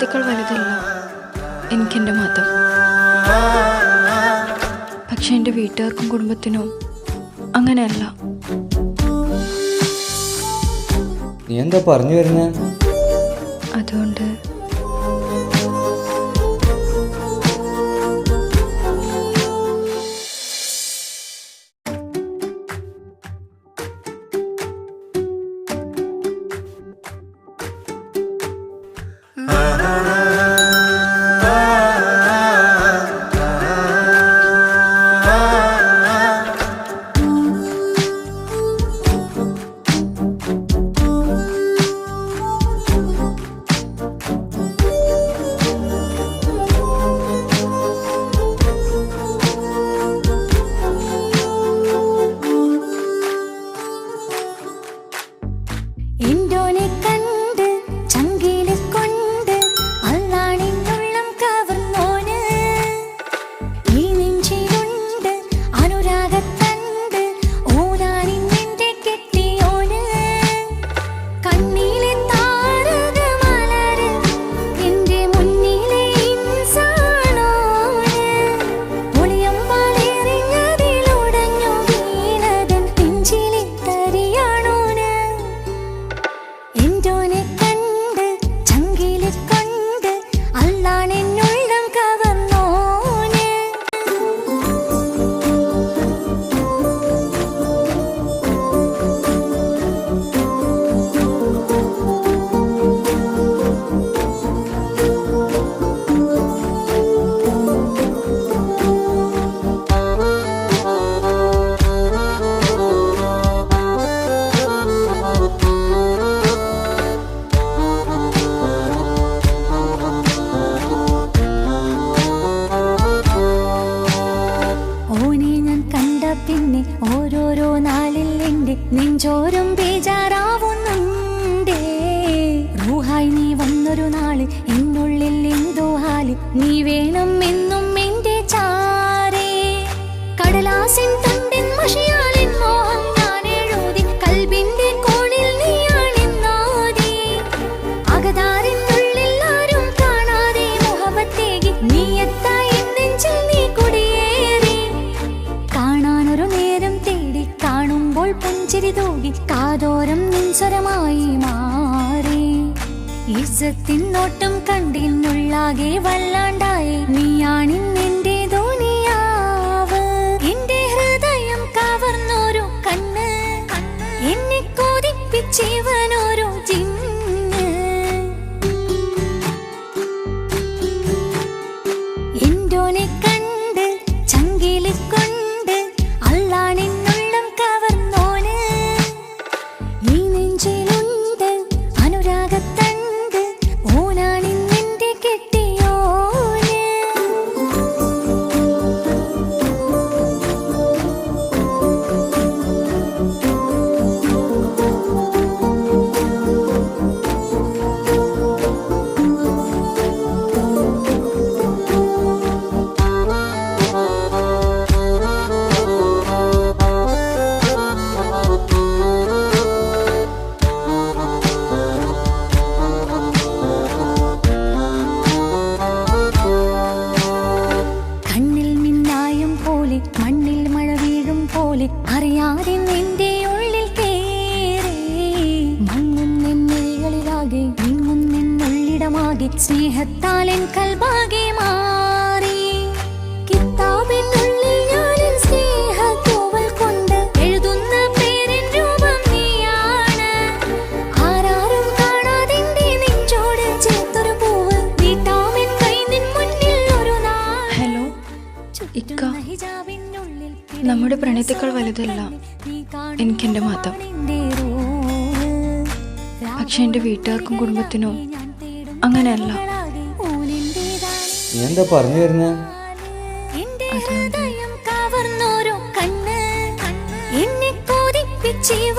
പ്രണയത്തേക്കാൾ വലുതല്ല എനിക്കെൻ്റെ മതം. പക്ഷെ എൻ്റെ വീട്ടുകാർക്കും കുടുംബത്തിനും അങ്ങനെയല്ല. നീ എന്താ പറഞ്ഞു വരുന്നേ? അതുകൊണ്ട് ഓരോരോ നാളിൽ എൻ്റെ നെഞ്ചോരും ബേജാറാവുന്നുണ്ടേ. റൂഹായി നീ വന്നൊരു നാള് എന്നുള്ളിൽ എന്തോ ഹാല്, നീ വേണം എന്നും എൻ്റെ ചാരേ. കടലാസിൻ തണ്ടിൻ മഷിയാലിൻ മോഹം ഞാൻ എഴുതി, കൽബിന്റെ കോണിൽ നീയാണെന്നാതി. അകതാരിൻ ഉള്ളിൽ ആരും കാണാതെ മുഹബത്തേകി നീ എത്തായി നെഞ്ചിൽ നീ കുടിയേറി. കാണാനൊരു നേരം തേടി കാണുമ്പോൾ പുഞ്ചിരി തൂകി കാതോരം നിൻസ്വരമായി മാറി. ഇസ്സത്തിൻ നോട്ടം കണ്ടിന്നുള്ളാകെ വല്ലാണ്ടായി, നീയാണിന്നെന്റെ ദുനിയാവ്. എന്റെ ഹൃദയം കവർന്നോരോ കണ്ണ്, എന്നെ കൊതിപ്പിച്ചിവനോരോ ജിന്ന്. എന്തോനെ കണ്ട് ചങ്കില് കൊണ്ട് അള്ളാണെന്നുള്ളം കവർന്നോന്. ഈ നെഞ്ചിലുണ്ട് അനുരാഗത്തണ്ട്, ഓനാണിന്നെന്റെ കെട്ടിയോന്. കണ്ണിൽ മിന്നായം പോലെ മണ്ണിൽ മഴ വീഴും പോലെ അറിയാതെ നിന്റെ ഉള്ളിൽ കേറി. മങ്ങുന്നെന്നുള്ളിലാകെ നീങ്ങുന്നെന്നുള്ളിടമാകെ സ്നേഹത്താൽ എൻ കൽബാകെ മാറി. കിതാബിനുള്ളിൽ ഞാനെൻ സ്നേഹത്തൂവൽ കൊണ്ട് എഴുതുന്ന പേരിൻ രൂപം നീയാണ്. ആരാരും കാണാതെന്റെ നെഞ്ചോട് ചേർത്തൊരു പൂവ് നീട്ടാമെൻ കൈ നിൻ മുന്നിൽ ഒരു നാൾ. ഹലോ ഇക്ക, നമ്മുടെ പ്രണയത്തേക്കാൾ വലുതല്ല എനിക്കെൻ്റെ മതം. പക്ഷെ എൻ്റെ വീട്ടുകാർക്കും കുടുംബത്തിനും അങ്ങനെയല്ല. നീ എന്താ പറഞ്ഞു വരുന്നേ? അതുകൊണ്ട് കവർന്നോരോ കണ്ണ്, എന്നെ കൊതിപ്പിച്ചിവ